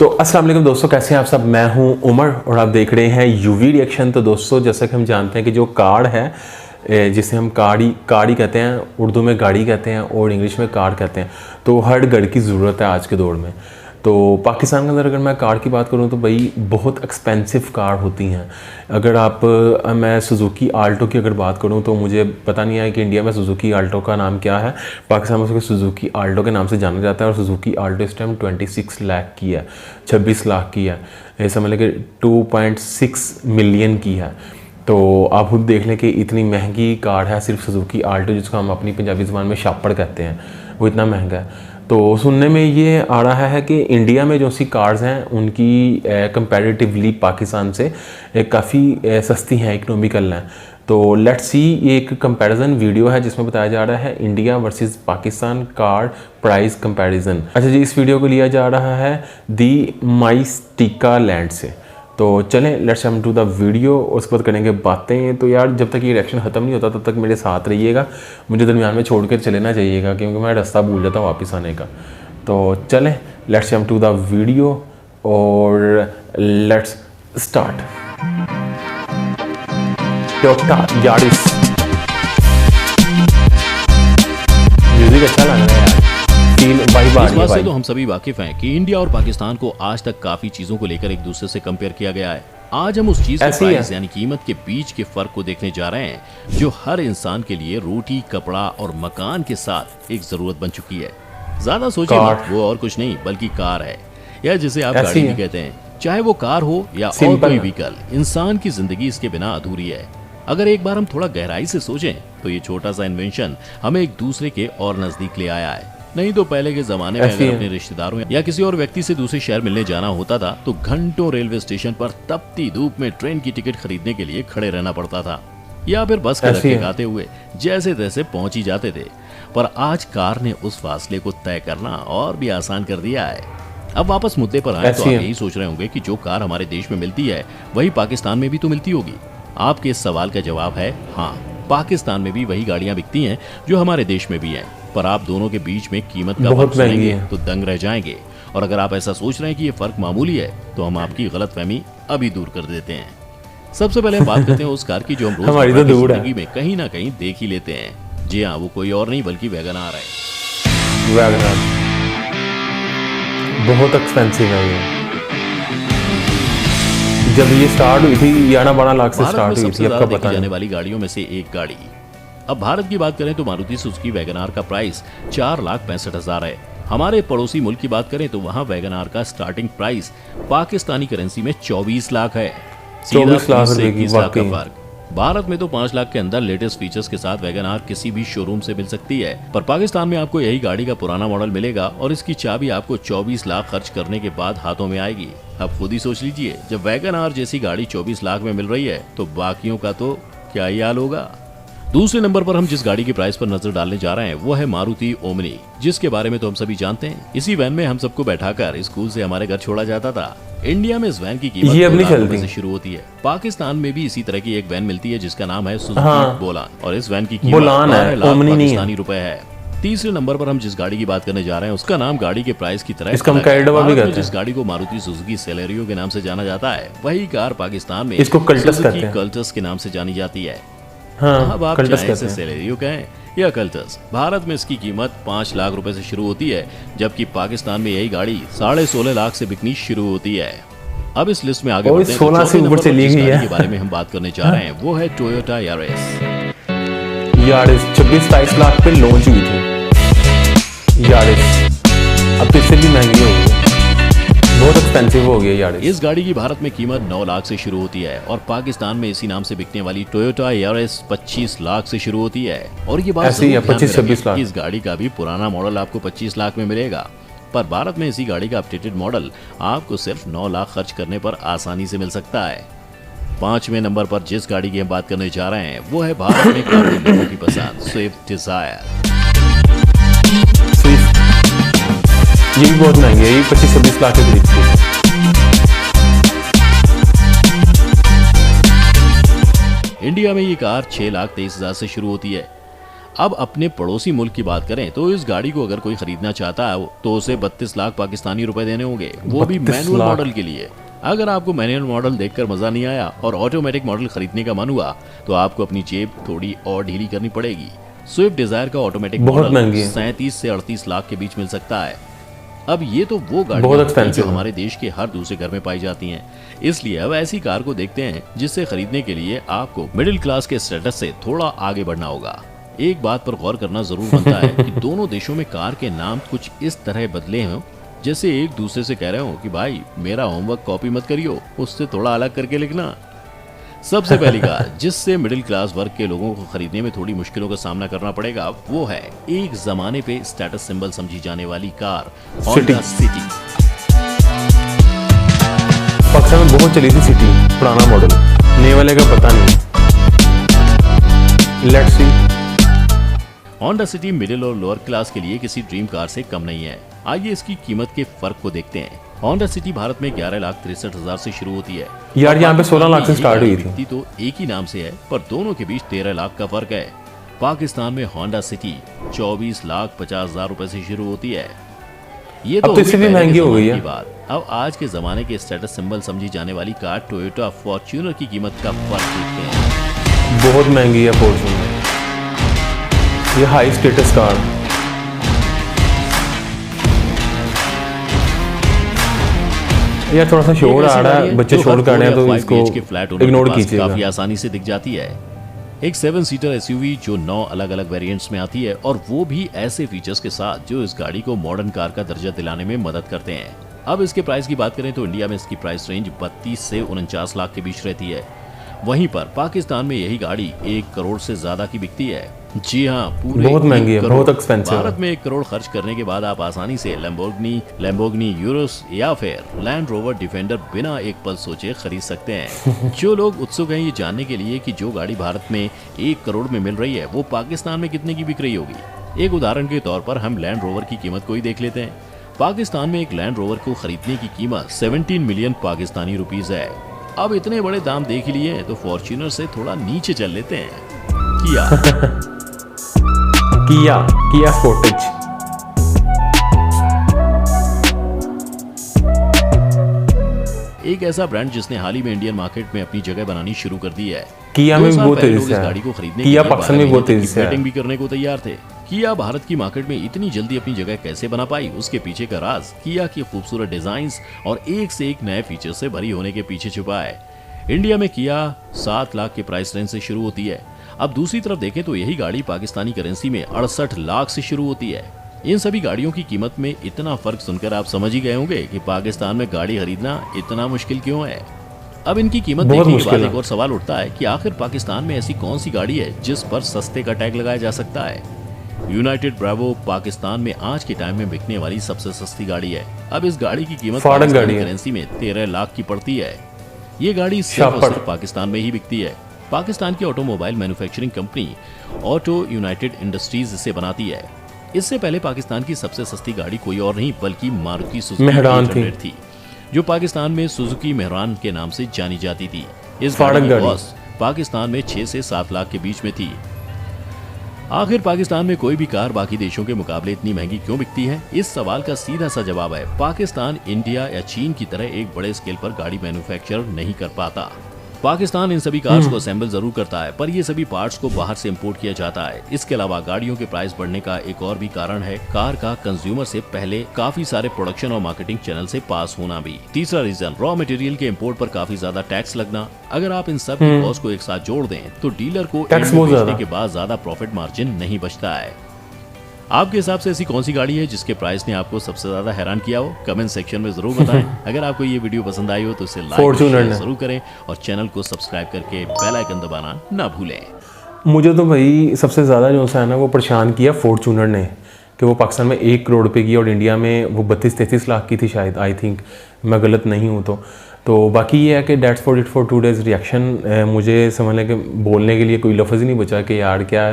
तो अस्सलाम वालेकुम दोस्तों, कैसे हैं आप सब। मैं हूं उमर और आप देख रहे हैं यूवी रिएक्शन। तो दोस्तों, जैसा कि हम जानते हैं कि जो कार्ड है जिसे हम कारी कहते हैं, उर्दू में गाड़ी कहते हैं और इंग्लिश में कार कहते हैं, तो हर घर की ज़रूरत है आज के दौर में। तो पाकिस्तान के अंदर अगर मैं कार की बात करूं तो भाई बहुत एक्सपेंसिव कार होती हैं। अगर मैं सुजुकी आल्टो की अगर बात करूं तो मुझे पता नहीं है कि इंडिया में सुजुकी आल्टो का नाम क्या है। पाकिस्तान में उसको सुजुकी आल्टो के नाम से जाना जाता है और सुजुकी आल्टो इस टाइम 26 लाख की है, 26 लाख की है, ये समझ लें कि 2.6 मिलियन की है। तो आप खुद देख लें कि इतनी महंगी कार है सिर्फ सुजुकी आल्टो, जिसको हम अपनी पंजाबी ज़बान में शापड़ कहते हैं, वो इतना महंगा है। तो सुनने में ये आ रहा है कि इंडिया में जो सी कार्स हैं उनकी कंपैरेटिवली पाकिस्तान से काफ़ी सस्ती हैं, इकोनॉमिकल हैं। तो लेट्स सी, ये एक कंपैरिजन वीडियो है जिसमें बताया जा रहा है India versus Pakistan car price comparison. अच्छा जी, इस वीडियो को लिया जा रहा है दी माइस्टिका लैंड से। तो चलें, let's come to the video और उसके बाद करेंगे बातें। तो यार, जब तक ये रिएक्शन ख़त्म नहीं होता तब तक मेरे साथ रहिएगा, मुझे दरमियान में छोड़ कर चले ना जाइएगा, क्योंकि मैं रास्ता भूल जाता हूँ वापस आने का। तो चलें, let's come to the video और let's start. Toyota Yaris, music अच्छा लग रहा है यार। इस बात से तो हम सभी वाकिफ हैं कि इंडिया और पाकिस्तान को आज तक काफी चीजों को लेकर एक दूसरे से कंपेयर किया गया है। आज हम उस चीज के प्राइस यानी कीमत के बीच के फर्क को देखने जा रहे हैं जो हर इंसान के लिए रोटी, कपड़ा और मकान के साथ एक जरूरत बन चुकी है। ज्यादा सोचिए मत, वो और कुछ नहीं बल्कि कार है, या जिसे आप गाड़ी भी कहते हैं। चाहे वो कार हो या और कोई व्हीकल, इंसान की जिंदगी इसके बिना अधूरी है। अगर एक बार हम थोड़ा गहराई से सोचें तो ये छोटा सा इन्वेंशन हमें एक दूसरे के और नजदीक ले आया है। नहीं तो पहले के जमाने में अगर अपने रिश्तेदारों या किसी और व्यक्ति से दूसरे शहर मिलने जाना होता था तो घंटों रेलवे स्टेशन पर तपती धूप में ट्रेन की टिकट खरीदने के लिए खड़े रहना पड़ता था, या फिर बस के धक्के खाते हुए जैसे तैसे पहुंच ही जाते थे। पर आज कार ने उस फासले को तय करना और भी आसान कर दिया है। अब वापस मुद्दे पर आए तो आप यही सोच रहे होंगे कि जो कार हमारे देश में मिलती है वही पाकिस्तान में भी तो मिलती होगी। आपके इस सवाल का जवाब है हाँ, पाकिस्तान में भी वही गाड़ियां बिकती हैं जो हमारे देश में भी हैं। पर आप दोनों के बीच में कीमत का फर्क सुनेंगे तो दंग रह जाएंगे। और अगर आप ऐसा सोच रहे हैं कि ये फर्क मामूली है तो हम आपकी गलतफहमी अभी दूर कर देते हैं। सबसे पहले हम बात करते हैं उस कार की जो हम रोज जिंदगी में कहीं ना कहीं देख ही लेते हैं। जी हाँ, वो कोई और नहीं बल्कि वैगन आर है। वैगन आर बहुत एक्सपेंसिव है ये। जब ये स्टार्ट हुई थी 11-12 लाख से स्टार्ट हुई थी, आपका पता जाने वाली गाड़ियों में से एक गाड़ी। अब भारत की बात करें तो मारुति सुजुकी वैगन आर का प्राइस 4,65,000 है। हमारे पड़ोसी मुल्क की बात करें तो वहां वैगन आर का स्टार्टिंग प्राइस पाकिस्तानी करेंसी में 24 लाख है। 24 लाख से 21 लाख का फर्क। भारत में तो 5 लाख के अंदर लेटेस्ट फीचर्स के साथ वैगन आर किसी भी शोरूम से मिल सकती है, पर पाकिस्तान में आपको यही गाड़ी का पुराना मॉडल मिलेगा और इसकी चाबी आपको 24 लाख खर्च करने के बाद हाथों में आएगी। अब खुद ही सोच लीजिए, जब वैगन आर जैसी गाड़ी 24 लाख में मिल रही है तो बाकियों का तो क्या ही हाल होगा। दूसरे नंबर पर हम जिस गाड़ी की प्राइस पर नजर डालने जा रहे हैं वो है मारुति ओमनी, जिसके बारे में तो हम सभी जानते हैं। इसी वैन में हम सबको बैठाकर स्कूल से हमारे घर छोड़ा जाता था। इंडिया में इस वैन की कीमत 2 लाख रुपए से शुरू होती है। पाकिस्तान में भी इसी तरह की एक वैन मिलती है जिसका नाम है सुजुकी बोलान, और इस वैन की कीमत 12 लाख पाकिस्तानी रुपए है। तीसरे नंबर पर हम जिस गाड़ी की बात करने जा रहे हैं उसका नाम गाड़ी के प्राइस की तरह जिस गाड़ी को मारुति सुजुकी सेलेरियो के नाम से जाना जाता है वही कार पाकिस्तान में कल्टस के नाम से जानी जाती है। हाँ, अब आप चाहे इसे सेलेरियो कहें या कल्टस, भारत में इसकी कीमत 5 लाख रुपए से शुरू होती है, जबकि पाकिस्तान में यही गाड़ी 16.5 लाख से बिकनी शुरू होती है। अब इस लिस्ट में आगे बढ़ते हैं। 16 से ऊपर से ली गई है के बारे में हम बात करने जा रहे हैं वो है टोयोटा यारिस। 26-27 लाख पे लॉन्च हुई थी यारिस, अब तो इससे भी महंगी हो गई, बहुत एक्सपेंसिव हो गया यार। इस गाड़ी की भारत में कीमत 9 लाख से शुरू होती है और पाकिस्तान में इसी नाम से बिकने वाली टोयोटा यारिस 25 लाख से शुरू होती है। और ये बात ऐसी है 25-26 लाख। इस गाड़ी का भी पुराना मॉडल आपको 25 लाख में मिलेगा, पर भारत में इसी गाड़ी का अपडेटेड मॉडल आपको सिर्फ 9 लाख खर्च करने पर आसानी से मिल सकता है। 5वें नंबर पर जिस गाड़ी की हम बात करने जा रहे हैं वो है भारत में काफी लोगों की पसंद स्विफ्ट डिजायर। ये भी बहुत महंगी है, ये 25-26 लाख के करीब थी। इंडिया में ये कार 6,23,000 से शुरू होती है। अब अपने पड़ोसी मुल्क की बात करें तो इस गाड़ी को अगर कोई खरीदना चाहता है तो उसे 32 लाख पाकिस्तानी रुपए देने होंगे, वो भी 32 मैनुअल लाख। मॉडल के लिए। अगर आपको मैनुअल मॉडल देखकर मजा नहीं आया और ऑटोमेटिक मॉडल खरीदने का मन हुआ तो आपको अपनी जेब थोड़ी और ढीली करनी पड़ेगी। स्विफ्ट डिजायर का ऑटोमेटिक बहुत मॉडल महंगी है। 37 से 38 लाख के बीच मिल सकता है। अब ये तो वो बहुत गाड़ियां हैं expensive जो है। हमारे देश के हर दूसरे घर में पाई जाती हैं। इसलिए अब ऐसी कार को देखते हैं जिससे खरीदने के लिए आपको मिडिल क्लास के स्टेटस से थोड़ा आगे बढ़ना होगा। एक बात पर गौर करना जरूर बनता है कि दोनों देशों में कार के नाम कुछ इस तरह बदले हों जैसे एक दूसरे से कह रहे हो कि भाई मेरा होमवर्क कॉपी मत करियो, उससे थोड़ा अलग करके लिखना। सबसे पहली कार जिससे मिडिल क्लास वर्ग के लोगों को खरीदने में थोड़ी मुश्किलों का सामना करना पड़ेगा वो है एक जमाने पे स्टेटस सिंबल समझी जाने वाली कार होंडा सिटी। पाकिस्तान में बहुत चली थी सिटी, पुराना मॉडल, नए वाले का पता नहीं। Let's see. Honda city middle और लोअर क्लास के लिए किसी ड्रीम कार से कम नहीं है। आइए इसकी कीमत के फर्क को देखते हैं। होंडा सिटी भारत में 11,63,000 से शुरू होती है। यार यहाँ पे 16 लाख से स्टार्ट हुई थी। बिकती तो एक ही नाम से है पर दोनों के बीच 13 लाख का फर्क है। पाकिस्तान में होंडा सिटी 24,50,000 रुपए से शुरू होती है। ये अब तो होगी इससे भी पहले महंगी के हो गई ज़माने है। की बात। अब आज के जमाने के स्टेटस सिंबल समझी जाने वाली कार टोयोटा फॉर्च्यूनर की कीमत का फर्क देखते हैं। बहुत महंगी है फॉर्च्यूनर, ये हाई स्टेटस कार। यार थोड़ा सा शोर आ रहा है, बच्चे शोर कर रहे हैं तो इसको इग्नोर कीजिएगा। काफी आसानी से दिख जाती है। एक 7 सीटर एसयूवी जो 9 अलग अलग वेरिएंट्स में आती है और वो भी ऐसे फीचर्स के साथ जो इस गाड़ी को मॉडर्न कार का दर्जा दिलाने में मदद करते हैं। अब इसके प्राइस की बात करें तो इंडिया में इसकी प्राइस रेंज 32 से 49 लाख के बीच रहती है। वहीं पर पाकिस्तान में यही गाड़ी 1 करोड़ से ज्यादा की बिकती है। जी हाँ, पूरे बहुत महंगी है, 1 बहुत करोड़। एक्सपेंसिव है। भारत में 1 करोड़ खर्च करने के बाद आप आसानी से लैम्बोर्गिनी यूरोस या फिर लैंड रोवर डिफेंडर बिना एक पल सोचे खरीद सकते हैं। जो लोग उत्सुक हैं ये जानने के लिए कि जो गाड़ी भारत में 1 करोड़ में मिल रही है वो पाकिस्तान में कितने की बिक रही होगी। एक उदाहरण के तौर पर हम लैंड रोवर की कीमत को ही देख लेते हैं। पाकिस्तान में एक लैंड रोवर को खरीदने की कीमत 17 मिलियन पाकिस्तानी रुपीज है। अब इतने बड़े दाम देख लिए हैं तो फॉर्च्यूनर से थोड़ा नीचे चल लेते हैं। किया स्पोर्टेज। एक ऐसा ब्रांड जिसने हाल ही में इंडियन मार्केट में अपनी जगह बनानी शुरू कर दी है। किया 2 में साल बहुत पहले तेजी लोग से इस है। गाड़ी को खरीदने किया के लिए पाकिस्तान में 12 बहुत महीने तेजी तक से है। वेटिंग भी करने को तैयार थे। किया भारत की मार्केट में इतनी जल्दी अपनी जगह कैसे बना पाई, उसके पीछे का राज किया की खूबसूरत डिजाइन्स और एक से एक नए फीचर से भरी होने के पीछे छुपा है। इंडिया में किया 7 लाख के प्राइस रेंज से शुरू होती है। अब दूसरी तरफ देखें तो यही गाड़ी पाकिस्तानी करेंसी में 68 लाख से शुरू होती है। इन सभी गाड़ियों की कीमत में इतना फर्क सुनकर आप समझ ही गए होंगे कि पाकिस्तान में गाड़ी खरीदना इतना मुश्किल क्यों है। अब इनकी कीमत बहुत देखने के मुश्किल बाद है। एक और सवाल उठता है कि आखिर पाकिस्तान में ऐसी कौन सी गाड़ी है जिस पर सस्ते का टैग लगाया जा सकता है। यूनाइटेड ब्रावो पाकिस्तान में आज के टाइम में बिकने वाली सबसे सस्ती गाड़ी है। अब इस गाड़ी की कीमत फाड़क पाकिस्तानी गाड़ी है। करेंसी में 13 लाख की पड़ती है। ये गाड़ी सिर्फ और शापर। सिर्फ पाकिस्तान में ही बिकती है। पाकिस्तान की automobile manufacturing company auto United industries इसे बनाती है। इससे पहले पाकिस्तान की सबसे सस्ती गाड़ी कोई और नहीं बल्कि मारुति सुजुकी मेहरान थी। 800 थी, जो पाकिस्तान में सुजुकी मेहरान के नाम से जानी जाती थी। इस फाड़क गाड़ी की गाड़ी। कॉस्ट पाकिस्तान में 6 से 7 लाख के बीच में थी। आखिर पाकिस्तान में कोई भी कार बाकी देशों के मुकाबले इतनी महंगी क्यों बिकती है? इस सवाल का सीधा सा जवाब है पाकिस्तान इंडिया या चीन की तरह एक बड़े स्केल पर गाड़ी मैन्युफैक्चर नहीं कर पाता। पाकिस्तान इन सभी कार्स को असेंबल जरूर करता है पर ये सभी पार्ट्स को बाहर से इंपोर्ट किया जाता है। इसके अलावा गाड़ियों के प्राइस बढ़ने का एक और भी कारण है कार का कंज्यूमर से पहले काफी सारे प्रोडक्शन और मार्केटिंग चैनल से पास होना भी। तीसरा रीजन रॉ मटेरियल के इंपोर्ट पर काफी ज्यादा टैक्स लगना। अगर आप इन सब की कॉस्ट को एक साथ जोड़ दें तो डीलर को टैक्स इनमें बहुत बेचने ज्यादा। के बाद ज्यादा प्रॉफिट मार्जिन नहीं बचता है। आपके हिसाब से ऐसी कौन सी गाड़ी है जिसके प्राइस ने आपको सबसे ज्यादा हैरान किया हो? कमेंट सेक्शन में जरूर बताएं। अगर आपको ये वीडियो पसंद आई हो तो इसे लाइक और फॉर्च्यूनर शेयर ने। जरूर करें और चैनल को सब्सक्राइब करके बेल आइकन दबाना ना भूलें। मुझे तो भाई सबसे ज़्यादा जो सा है ना वो परेशान किया फॉर्च्यूनर ने कि वो पाकिस्तान में 1 करोड़ रुपए की और इंडिया में वो 32-33 लाख की थी शायद, आई थिंक, मैं गलत नहीं हूँ तो बाकी ये है कि that's for it for today's reaction. मुझे समझ लें कि बोलने के लिए कोई लफ्ज़ ही नहीं बचा कि यार क्या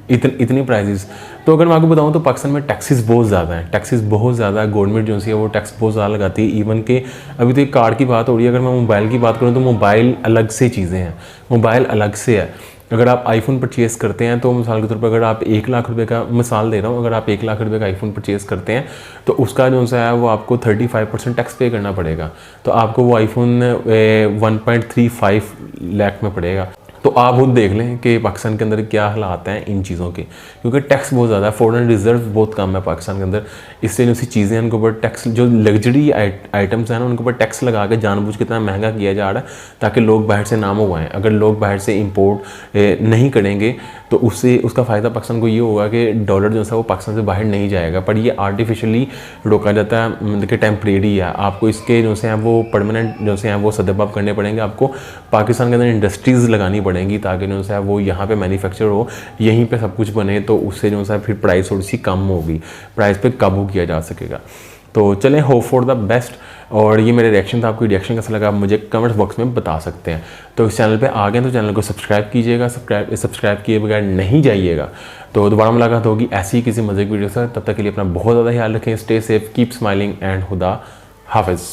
इतनी प्राइजेस। तो अगर मैं आपको बताऊं तो पाकिस्तान में टैक्सेस बहुत ज़्यादा हैं, टैक्सेस बहुत ज़्यादा है। गवर्नमेंट जो सी है वो टैक्स बहुत ज़्यादा लगाती है। इवन के अभी तो एक कार की बात हो रही है, अगर मैं मोबाइल की बात करूं तो मोबाइल अलग से चीज़ें हैं, मोबाइल अलग से है। अगर आप आईफोन परचेज़ करते हैं तो मिसाल के तौर पर अगर आप 1 लाख रुपए का, मिसाल दे रहा हूँ, अगर आप 1 लाख रुपए का आईफोन परचेज़ करते हैं तो उसका जो सा है वो आपको 35% टैक्स पे करना पड़ेगा। तो आपको वो आईफोन 1.35 लाख में पड़ेगा। तो आप खुद देख लें कि पाकिस्तान के अंदर क्या हालात हैं इन चीज़ों के, क्योंकि टैक्स बहुत ज़्यादा है, फॉरेन रिजर्व बहुत कम है पाकिस्तान के अंदर। इससे जो सी चीज़ें हैं उनके ऊपर टैक्स, जो लग्जरी आइटम्स हैं ना उनके ऊपर टैक्स लगा के जानबूझ के इतना महंगा किया जा रहा है ताकि लोग बाहर से ना मंगवाएं। अगर लोग बाहर से इंपोर्ट नहीं करेंगे तो उससे उसका फ़ायदा पाकिस्तान को ये होगा कि डॉलर जो है वो पाकिस्तान से बाहर नहीं जाएगा। पर ये आर्टिफिशियली रोका जाता है, मतलब कि टेम्परेरी है। आपको इसके जो से हैं वो परमानेंट जो से हैं वो सदबाब करने पड़ेंगे। आपको पाकिस्तान के अंदर इंडस्ट्रीज़ लगानी पड़ेंगी ताकि जो है वो यहाँ पे मैन्युफैक्चर हो, यहीं पे सब कुछ बने, तो उससे जो है फिर प्राइस थोड़ी सी कम होगी, प्राइस पे काबू किया जा सकेगा। तो चलें, होप फॉर द बेस्ट। और ये मेरे रिएक्शन था, आपको रिएक्शन कैसा लगा आप मुझे कमेंट्स बॉक्स में बता सकते हैं। तो इस चैनल पे आ गए तो चैनल को सब्सक्राइब कीजिएगा, सब्सक्राइब किए बगैर नहीं जाइएगा। तो दोबारा मुलाकात होगी ऐसी किसी मज़े की वीडियो से। तब तक के लिए अपना बहुत ज़्यादा ख्याल रखें। Stay safe, keep smiling and खुदा हाफिज़।